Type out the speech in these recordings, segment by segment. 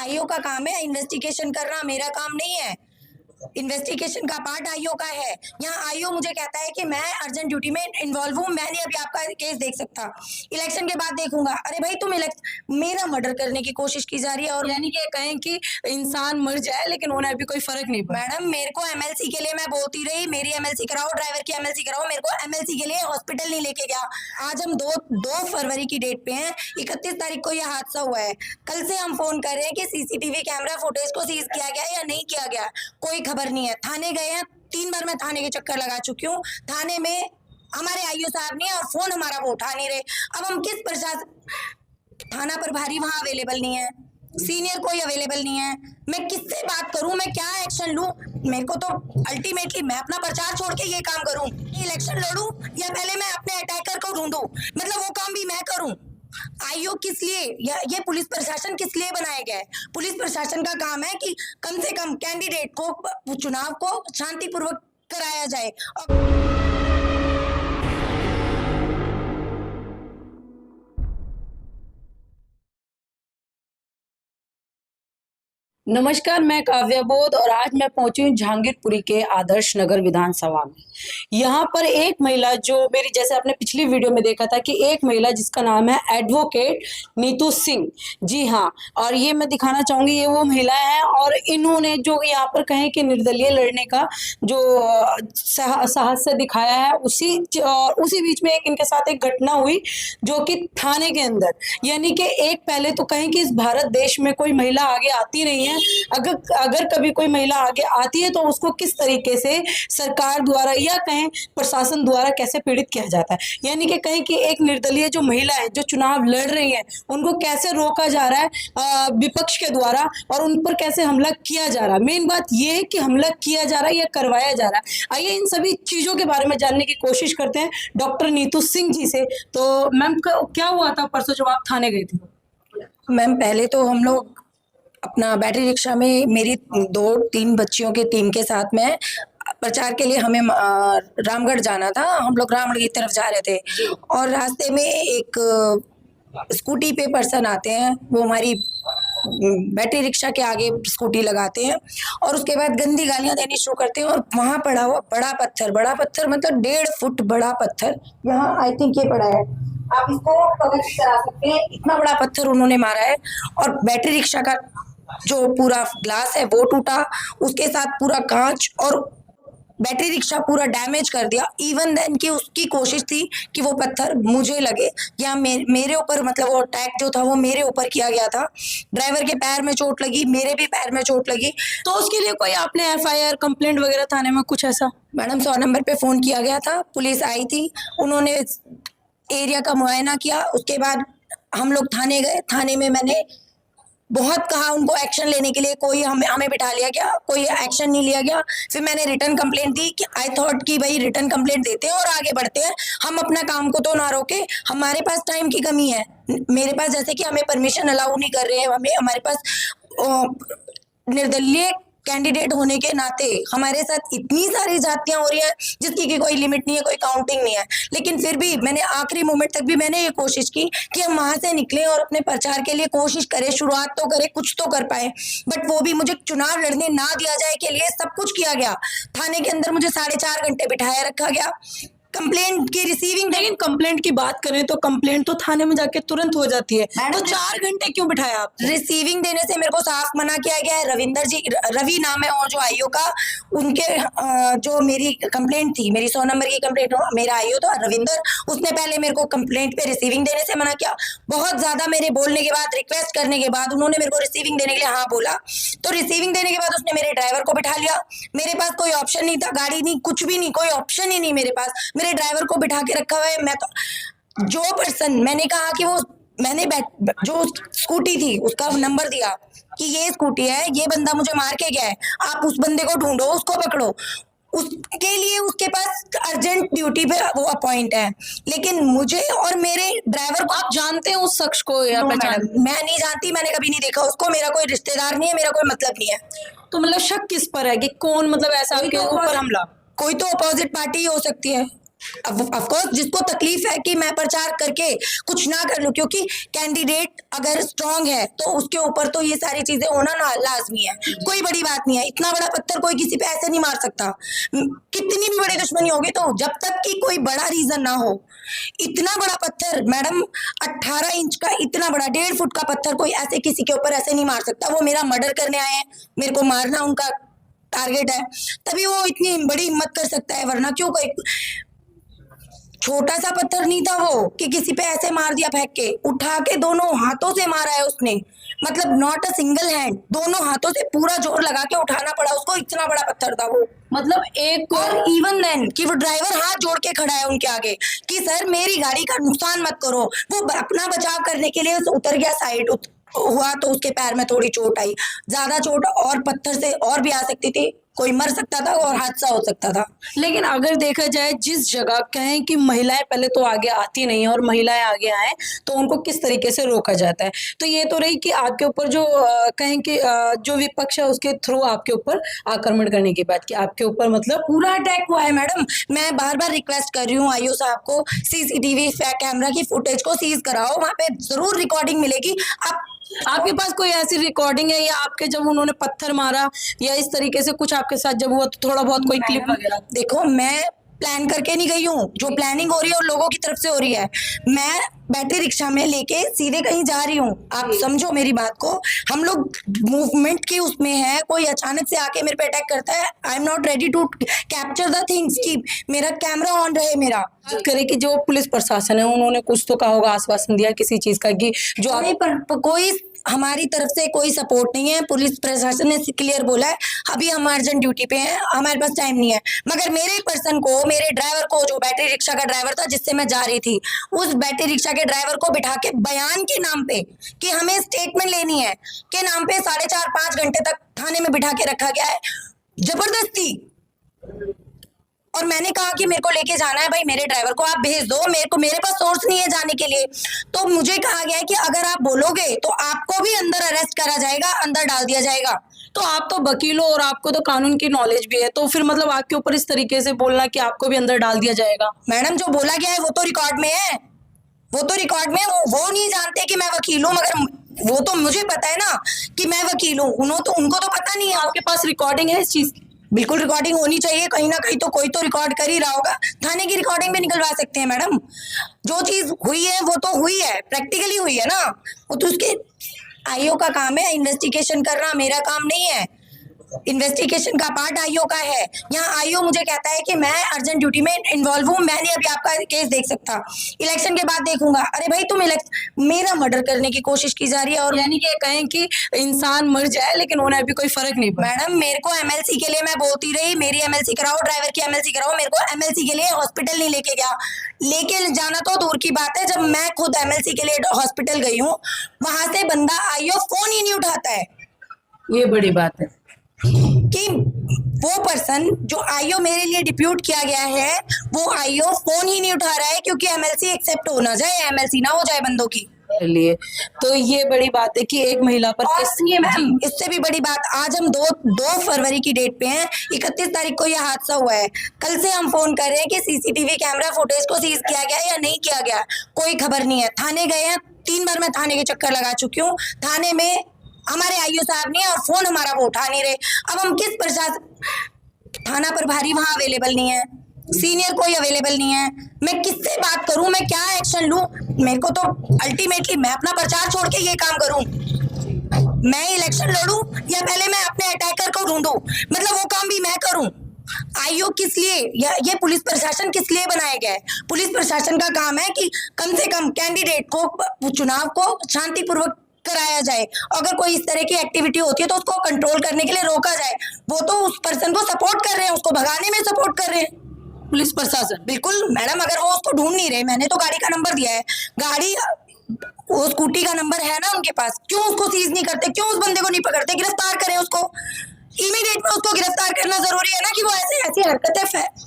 IO का काम है इन्वेस्टिगेशन करना, मेरा काम नहीं है। इन्वेस्टिगेशन का पार्ट आईओ का है। यहाँ आईओ मुझे कहता है कि मैं अर्जेंट ड्यूटी में इन्वॉल्व हूँ, मैं नहीं अभी आपका केस देख सकता, इलेक्शन के बाद देखूंगा। अरे भाई तुम मेरा मर्डर करने की कोशिश की जा रही है और यानी कि कहें कि इंसान मर जाए लेकिन उन्हें अभी कोई फर्क नहीं पड़ा। मैडम मेरे को एमएलसी के लिए मैं बोलती रही, मेरी एमएलसी कराओ, ड्राइवर की एमएलसी कराओ, मेरे को एमएलसी के लिए हॉस्पिटल नहीं लेके गया। आज हम 2 फरवरी की डेट पे हैं, 31 तारीख को यह हादसा हुआ है। कल से हम फोन कर रहे हैं कि सीसीटीवी कैमरा फुटेज को सीज किया गया या नहीं किया गया, कोई खबर नहीं है। थाने गए हैं, 3 बार मैं थाने के चक्कर लगा चुकी हूँ, थाने में हमारे आईओ साहब नहीं है और फोन हमारा वो उठा नहीं रहे। अब हम किस प्रशासन, थाना प्रभारी वहां अवेलेबल नहीं है, सीनियर कोई अवेलेबल नहीं है, मैं किससे बात करूं, मैं क्या एक्शन लूं? मेरे को तो अल्टीमेटली मैं अपना प्रचार छोड़ के ये काम करूं, इलेक्शन लड़ूं या पहले मैं अपने अटैकर को ढूंढूं, मतलब वो काम भी मैं करूं। आईओ किस लिए या ये पुलिस प्रशासन किस लिए बनाया गया है? पुलिस प्रशासन का काम है कि कम से कम कैंडिडेट को चुनाव को शांतिपूर्वक कराया जाए। नमस्कार, मैं काव्या बोध और आज मैं पहुंची हूँ जहांगीरपुरी के आदर्श नगर विधानसभा में। यहाँ पर एक महिला जो मेरी, जैसे आपने पिछली वीडियो में देखा था कि एक महिला जिसका नाम है एडवोकेट नीतू सिंह, जी हाँ, और ये मैं दिखाना चाहूंगी, ये वो महिला है और इन्होंने जो यहाँ पर कहें कि निर्दलीय लड़ने का जो साहस से दिखाया है, उसी बीच में इनके साथ एक घटना हुई जो कि थाने के अंदर, यानी कि एक पहले तो कहें कि इस भारत देश में कोई महिला आगे आती नहीं है। अगर कभी कोई महिला आगे आती है तो उसको किस तरीके से सरकार द्वारा या कहें प्रशासन द्वारा कैसे पीड़ित किया जाता है, यानी कि कहें कि एक निर्दलीय जो महिला है जो चुनाव लड़ रही है उनको कैसे रोका जा रहा है विपक्ष के द्वारा और उन पर कैसे हमला किया जा रहा है। मेन बात यह है कि हमला किया जा रहा है या करवाया जा रहा है। आइए इन सभी चीजों के बारे में जानने की कोशिश करते हैं डॉक्टर नीतू सिंह जी से। तो मैम क्या हुआ था परसों जब आप थाने गई थी? मैम पहले तो हम लोग अपना बैटरी रिक्शा में मेरी 2-3 बच्चियों की टीम के साथ में प्रचार के लिए हमें रामगढ़ जाना था। हम लोग रामगढ़ की तरफ जा रहे थे और रास्ते में एक स्कूटी पे पर्सन आते हैं, वो हमारी बैटरी रिक्शा के आगे स्कूटी लगाते हैं और उसके बाद गंदी गालियां देनी शुरू करते हैं। और वहां पड़ा हुआ बड़ा पत्थर मतलब 1.5 फुट बड़ा पत्थर, यहाँ आई थिंक ये पड़ा है, आप इसको कवर करा सकते हैं, इतना बड़ा पत्थर उन्होंने मारा है। और बैटरी रिक्शा का जो पूरा ग्लास है वो टूटा, उसके साथ पूरा कांच और बैटरी रिक्शा पूरा डैमेज कर दिया। इवन देन की उसकी कोशिश थी कि वो पत्थर मुझे लगे या मेरे ऊपर, मतलब वो अटैक जो था वो मेरे ऊपर किया गया था। ड्राइवर के पैर में चोट लगी, मेरे भी पैर में चोट लगी। तो उसके लिए कोई आपने एफआईआर कंप्लेंट वगैरह थाने में कुछ ऐसा? मैडम 100 नंबर पे फोन किया गया था, पुलिस आई थी, उन्होंने एरिया का मुआयना किया। उसके बाद हम लोग थाने गए, थाने में मैंने बहुत कहा उनको एक्शन लेने के लिए, कोई हमें बिठा लिया गया, कोई एक्शन नहीं लिया गया। फिर मैंने रिटर्न कंप्लेंट दी कि आई थॉट कि भाई रिटर्न कंप्लेंट देते हैं और आगे बढ़ते हैं, हम अपना काम को तो ना रोके, हमारे पास टाइम की कमी है। मेरे पास जैसे कि हमें परमिशन अलाउ नहीं कर रहे हैं, हमारे पास निर्दलीय कैंडिडेट होने के नाते हमारे साथ इतनी सारी जातियां हो रही हैं जिसकी की कोई लिमिट नहीं है, कोई काउंटिंग नहीं है। लेकिन फिर भी मैंने आखिरी मोमेंट तक भी मैंने ये कोशिश की कि हम वहां से निकलें और अपने प्रचार के लिए कोशिश करें, शुरुआत तो करें, कुछ तो कर पाए। बट वो भी मुझे चुनाव लड़ने ना दिया जाए के लिए सब कुछ किया गया। थाने के अंदर मुझे 4.5 घंटे बिठाया रखा गया। कंप्लेंट की रिसीविंग, लेकिन कंप्लेंट की बात करें तो कंप्लेंट तो थाने में जाके तुरंत हो जाती है, तो 4 घंटे क्यों बिठाया आप? रिसीविंग देने से मेरे को साफ मना किया गया है। रविंदर जी, रवि नाम है और जो आईओ का, उनके जो मेरी कंप्लेंट थी, मेरी 100 नंबर की कंप्लेंट, मेरा आईओ था रविंदर, उसने पहले मेरे को कंप्लेंट पे रिसीविंग देने से मना किया। बहुत ज्यादा मेरे बोलने के बाद, रिक्वेस्ट करने के बाद उन्होंने मेरे को रिसीविंग देने के लिए हाँ बोला। तो रिसीविंग देने के बाद उसने मेरे ड्राइवर को बिठा लिया। मेरे पास कोई ऑप्शन नहीं था, गाड़ी नहीं, कुछ भी नहीं, कोई ऑप्शन ही नहीं मेरे पास, मेरे ड्राइवर को बिठा के रखा हुआ है। मैं तो जो पर्सन, मैंने कहा कि वो, मैंने जो स्कूटी थी उसका नंबर दिया कि ये स्कूटी है, ये बंदा मुझे मार के गया है, आप उस बंदे को ढूंढो, उसको पकड़ो। उसके लिए उसके पास अर्जेंट ड्यूटी पे वो अपॉइंट है, लेकिन मुझे और मेरे ड्राइवर को, आप जानते हैं उस शख्स को या पहचान? मैं नहीं जानती, मैंने कभी नहीं देखा उसको, मेरा कोई रिश्तेदार नहीं है, मेरा कोई मतलब नहीं है। तो मतलब शक किस पर है कि कौन, मतलब ऐसा आपके ऊपर हमला? कोई तो अपोजिट पार्टी हो सकती है। ऑफ कोर्स जिसको तकलीफ है कि मैं प्रचार करके कुछ ना कर लूं, क्योंकि कैंडिडेट अगर स्ट्रांग है तो उसके ऊपर तो ये सारी चीजें होना ना लाजमी है, कोई बड़ी बात नहीं है। इतना बड़ा पत्थर कोई किसी पे ऐसे नहीं मार सकता, कितनी भी बड़ी दुश्मनी होगी तो जब तक कि कोई बड़ा रीजन ना हो। इतना बड़ा पत्थर मैडम, 18 इंच का इतना बड़ा 1.5 फुट का पत्थर कोई ऐसे किसी के ऊपर ऐसे नहीं मार सकता। वो मेरा मर्डर करने आए हैं, मेरे को मारना उनका टारगेट है, तभी वो इतनी बड़ी हिम्मत कर सकता है, वरना क्यों कोई छोटा सा पत्थर नहीं था वो कि किसी पे ऐसे मार दिया फेंक के, उठा के दोनों हाथों से मारा है उसने, मतलब नॉट अ सिंगल हैंड, दोनों हाथों से पूरा जोर लगा के उठाना पड़ा उसको, इतना बड़ा पत्थर था वो। मतलब एक और इवन देन कि वो ड्राइवर हाथ जोड़ के खड़ा है उनके आगे कि सर मेरी गाड़ी का नुकसान मत करो। वो अपना बचाव करने के लिए उतर गया साइड, हुआ तो उसके पैर में थोड़ी चोट आई, ज्यादा चोट और पत्थर से और भी आ सकती थी, कोई मर सकता था और हादसा हो सकता था। लेकिन अगर देखा जाए जिस जगह कहें कि महिलाएं पहले तो आगे आती नहीं है और महिलाएं आगे आए तो उनको किस तरीके से रोका जाता है, तो ये तो रही कि आपके ऊपर जो कहें कि जो विपक्ष है उसके थ्रू आपके ऊपर आक्रमण करने की बात की, आपके ऊपर मतलब पूरा अटैक हुआ है मैडम। मैं बार बार रिक्वेस्ट कर रही हूँ आईओ साहब को, सीसीटीवी कैमरा की फुटेज को सीज कराओ, वहां पे जरूर रिकॉर्डिंग मिलेगी। आप आपके पास कोई ऐसी रिकॉर्डिंग है या आपके जब उन्होंने पत्थर मारा या इस तरीके से कुछ आपके साथ जब हुआ तो थोड़ा बहुत कोई क्लिप वगैरह? देखो मैं प्लान करके नहीं गई हूँ, जो प्लानिंग हो रही है और लोगों की तरफ से हो रही है। मैं बैटरी रिक्शा में लेके सीधे कहीं जा रही हूँ, आप समझो मेरी बात को। हम लोग मूवमेंट की उसमें है, कोई अचानक से आके मेरे पे अटैक करता है, I am not ready to capture the things कि मेरा कैमरा ऑन रहे मेरा। बात करें कि जो पुलिस प्रशासन है उन्होंने कुछ तो कहा होगा, आश्वासन दिया किसी चीज का कि जो कोई हमारी तरफ से कोई सपोर्ट नहीं है। पुलिस प्रशासन ने क्लियर बोला है अभी हम अर्जेंट ड्यूटी पे हैं, हमारे पास टाइम नहीं है। मगर मेरे पर्सन को, मेरे ड्राइवर को, जो बैटरी रिक्शा का ड्राइवर था जिससे मैं जा रही थी, उस बैटरी रिक्शा के ड्राइवर को बिठा के बयान के नाम पे कि हमें स्टेटमेंट लेनी है के नाम पे 4.5-5 घंटे तक थाने में बिठा के रखा गया है जबरदस्ती। और मैंने कहा कि मेरे को लेके जाना है भाई, मेरे ड्राइवर को आप भेज दो, मेरे पास सोर्स नहीं है जाने के लिए। तो मुझे कहा गया है कि अगर आप बोलोगे तो आपको भी अंदर अरेस्ट करा जाएगा, अंदर डाल दिया जाएगा। तो आप तो वकील हो और आपको तो कानून की नॉलेज भी है, तो फिर मतलब आपके ऊपर इस तरीके से बोलना कि आपको भी अंदर डाल दिया जाएगा? मैडम जो बोला गया है वो तो रिकॉर्ड में है, वो तो रिकॉर्ड में, वो नहीं जानते कि मैं वकील हूँ, मगर वो तो मुझे पता है ना कि मैं वकील हूँ, उनको तो पता नहीं है। आपके पास रिकॉर्डिंग है इस चीज की? बिल्कुल रिकॉर्डिंग होनी चाहिए, कहीं ना कहीं तो कोई तो रिकॉर्ड कर ही रहा होगा। थाने की रिकॉर्डिंग भी निकलवा सकते हैं मैडम, जो चीज हुई है वो तो हुई है, प्रैक्टिकली हुई है ना, वो तो उसके आईओ का काम है इन्वेस्टिगेशन करना, मेरा काम नहीं है। इन्वेस्टिगेशन का पार्ट आईओ का है। यहाँ आईओ मुझे कहता है कि मैं अर्जेंट ड्यूटी में इन्वॉल्व हूँ, मैं नहीं अभी आपका केस देख सकता, इलेक्शन के बाद देखूंगा। अरे भाई तुम मेरा मर्डर करने की कोशिश की जा रही है, और यानी कि कहें कि इंसान मर जाए लेकिन उन्हें अभी कोई फर्क नहीं पड़ा। मैडम मेरे को एमएलसी के लिए मैं बोलती रही, मेरी एमएलसी कराओ, ड्राइवर की एमएलसी कराओ, मेरे को एमएलसी के लिए हॉस्पिटल नहीं लेके गया। लेके जाना तो दूर की बात है, जब मैं खुद एमएलसी के लिए हॉस्पिटल गई हूँ, वहां से बंदा आईओ फोन ही नहीं उठाता है। ये बड़ी बात है कि वो पर्सन जो आईओ मेरे लिए डिप्यूट किया गया है, वो आईओ फोन ही नहीं उठा रहा है, क्योंकि एमएलसी एक्सेप्ट हो ना जाए, एमएलसी ना हो जाए बंदों की लिए। तो ये बड़ी बात है कि एक महिला पर और सुनिए मैम, इससे भी बड़ी बात, आज हम 2 फरवरी की डेट पे हैं, 31 तारीख को यह हादसा हुआ है। कल से हम फोन कर रहे हैं कि सीसीटीवी कैमरा फुटेज को सीज किया गया या नहीं किया गया, कोई खबर नहीं है। थाने गए हैं, 3 बार मैं थाने के चक्कर लगा चुकी हूँ, थाने में हमारे आईओ साहब नहीं है और फोन हमारा वो उठा नहीं रहे। अब हम किस प्रशासन, थाना प्रभारी वहां अवेलेबल नहीं है, सीनियर कोई अवेलेबल नहीं है, मैं किससे बात करूं, मैं क्या एक्शन लूं? मेरे को तो अल्टीमेटली मैं अपना प्रचार छोड़ के ये काम करूं, मैं इलेक्शन लड़ूं या पहले मैं अपने अटैकर को ढूंढूं, मतलब वो काम भी मैं करूं। आईओ किस लिए या ये पुलिस प्रशासन किस लिए बनाया गया है? पुलिस प्रशासन का काम है कि कम से कम कैंडिडेट को, चुनाव को शांतिपूर्वक कराया जाए, अगर कोई इस तरह की एक्टिविटी होती है तो उसको कंट्रोल करने के लिए रोका जाए। वो तो उस पर्सन को सपोर्ट कर रहे हैं, उसको भगाने में सपोर्ट कर रहे हैं पुलिस प्रशासन। बिल्कुल मैडम, अगर वो उसको ढूंढ नहीं रहे, मैंने तो गाड़ी का नंबर दिया है, गाड़ी वो स्कूटी का नंबर है ना उनके पास, क्यों उसको सीज नहीं करते, क्यों उस बंदे को नहीं पकड़ते, गिरफ्तार करें उसको, इमीडिएट में उसको गिरफ्तार करना जरूरी है ना, कि वो ऐसी हरकतें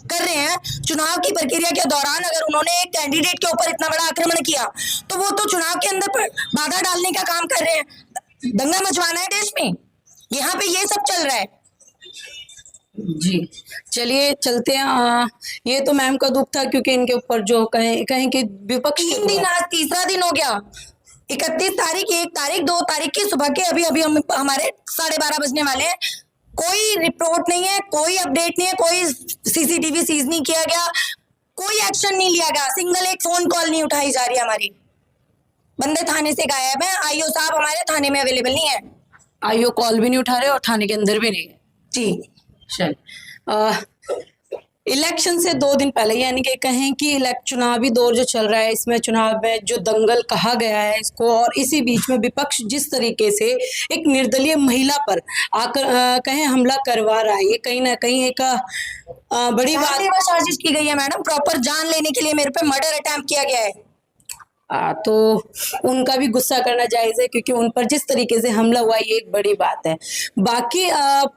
कर रहे हैं चुनाव की प्रक्रिया के दौरान। अगर उन्होंने एक कैंडिडेट के ऊपर इतना बड़ा आक्रमण किया तो वो तो चुनाव के अंदर बाधा डालने का काम कर रहे हैं, दंगा मचवाना है देश में, यहाँ पे ये सब चल रहा है। जी चलिए चलते हैं। ये तो मैम का दुख था क्योंकि इनके ऊपर जो कहें कि विपक्ष 3 दिन, आज तीसरा दिन हो गया। 31 तारीख, 1 तारीख, 2 तारीख की सुबह के अभी अभी हम हमारे 12:30 बजने वाले हैं। कोई रिपोर्ट नहीं है, कोई अपडेट नहीं है, कोई सीसीटीवी सीज नहीं किया गया, कोई एक्शन नहीं लिया गया, सिंगल एक फोन कॉल नहीं उठाई जा रही हमारी। बंदे थाने से गायब हैं, आईओ साहब हमारे थाने में अवेलेबल नहीं है। आईओ कॉल भी नहीं उठा रहे और थाने के अंदर भी नहीं है। जी चल इलेक्शन से 2 दिन पहले, यानी कि कहें कि चुनावी दौर जो चल रहा है, इसमें चुनाव में जो दंगल कहा गया है इसको, और इसी बीच में विपक्ष जिस तरीके से एक निर्दलीय महिला पर आकर कहें हमला करवा रहा है, ये कहीं ना कहीं एक बड़ी बात। साजिश की गई है मैडम, प्रॉपर जान लेने के लिए मेरे पे मर्डर अटेम्प्ट किया गया है। तो उनका भी गुस्सा करना जायज है क्योंकि उन पर जिस तरीके से हमला हुआ ये एक बड़ी बात है। बाकी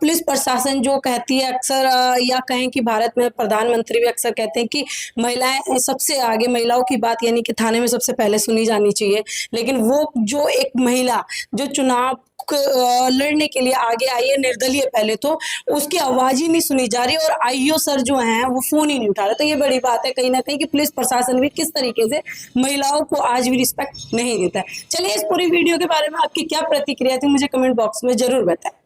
पुलिस प्रशासन जो कहती है अक्सर, या कहें कि भारत में प्रधानमंत्री भी अक्सर कहते हैं कि महिलाएं सबसे आगे, महिलाओं की बात यानी कि थाने में सबसे पहले सुनी जानी चाहिए, लेकिन वो जो एक महिला जो चुनाव लड़ने के लिए आगे आई है निर्दलीय, पहले तो उसकी आवाज ही नहीं सुनी जा रही और आईओ सर जो हैं वो फोन ही नहीं उठा रहे। तो ये बड़ी बात है कहीं ना कहीं कि पुलिस प्रशासन भी किस तरीके से महिलाओं को आज भी रिस्पेक्ट नहीं देता है। चलिए इस पूरी वीडियो के बारे में आपकी क्या प्रतिक्रिया थी मुझे कमेंट बॉक्स में जरूर बताएं।